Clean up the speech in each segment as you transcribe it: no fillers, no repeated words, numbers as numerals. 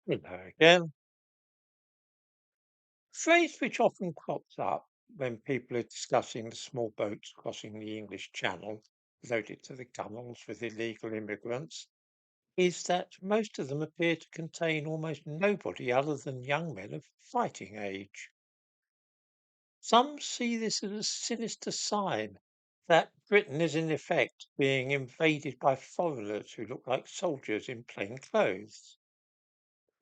Hello again. Phrase which often crops up when people are discussing the small boats crossing the English Channel, loaded to the gunwales with illegal immigrants, is that most of them appear to contain almost nobody other than young men of fighting age. Some see this as a sinister sign that Britain is in effect being invaded by foreigners who look like soldiers in plain clothes.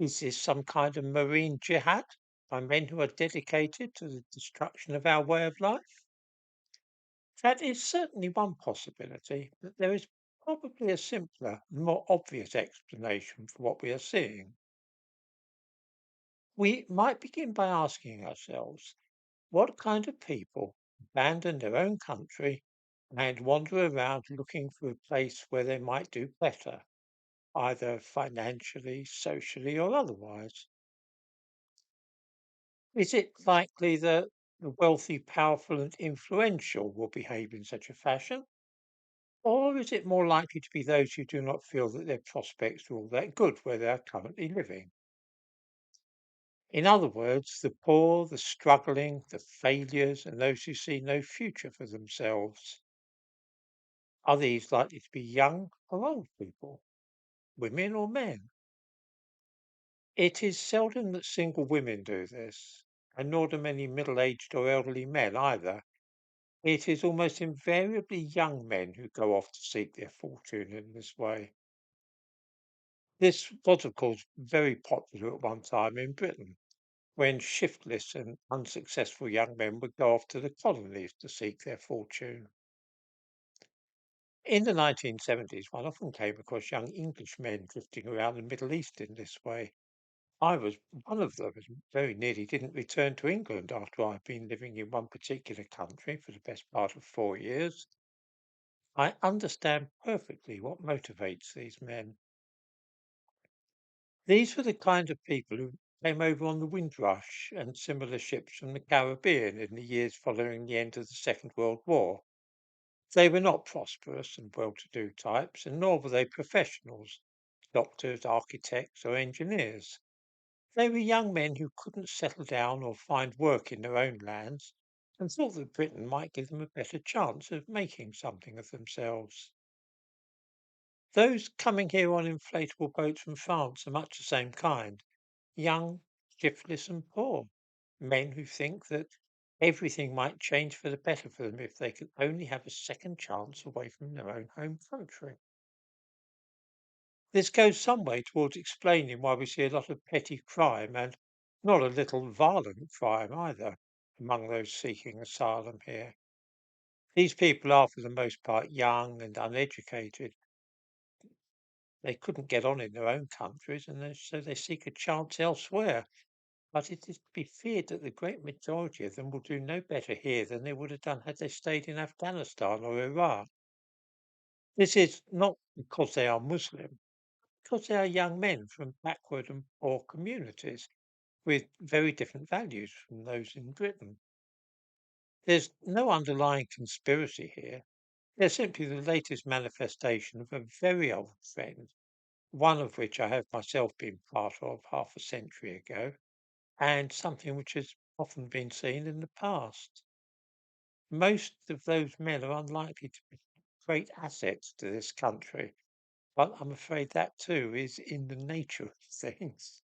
Is this some kind of marine jihad by men who are dedicated to the destruction of our way of life? That is certainly one possibility, but there is probably a simpler and more obvious explanation for what we are seeing. We might begin by asking ourselves what kind of people abandon their own country and wander around looking for a place where they might do better, either financially, socially, or otherwise. Is it likely that the wealthy, powerful, and influential will behave in such a fashion? Or is it more likely to be those who do not feel that their prospects are all that good where they are currently living? In other words, the poor, the struggling, the failures, and those who see no future for themselves. Are these likely to be young or old people, women or men? It is seldom that single women do this, and nor do many middle aged or elderly men either. It is almost invariably young men who go off to seek their fortune in this way. This was, of course, very popular at one time in Britain, when shiftless and unsuccessful young men would go off to the colonies to seek their fortune. In the 1970s, one often came across young Englishmen drifting around the Middle East in this way. I was one of them and very nearly didn't return to England after I'd been living in one particular country for the best part of 4 years. I understand perfectly what motivates these men. These were the kind of people who came over on the Windrush and similar ships from the Caribbean in the years following the end of the Second World War. They were not prosperous and well to do types, and nor were they professionals, doctors, architects, or engineers. They were young men who couldn't settle down or find work in their own lands and thought that Britain might give them a better chance of making something of themselves. Those coming here on inflatable boats from France are much the same kind, young, shiftless, and poor. Men who think that everything might change for the better for them if they could only have a second chance away from their own home country. This goes some way towards explaining why we see a lot of petty crime and not a little violent crime either among those seeking asylum here. These people are, for the most part, young and uneducated. They couldn't get on in their own countries, and so they seek a chance elsewhere. But it is to be feared that the great majority of them will do no better here than they would have done had they stayed in Afghanistan or Iraq. This is not because they are Muslim, because they are young men from backward and poor communities with very different values from those in Britain. There's no underlying conspiracy here. They're simply the latest manifestation of a very old trend, one of which I have myself been part of half a century ago, and something which has often been seen in the past. Most of those men are unlikely to be great assets to this country, but I'm afraid that too is in the nature of things.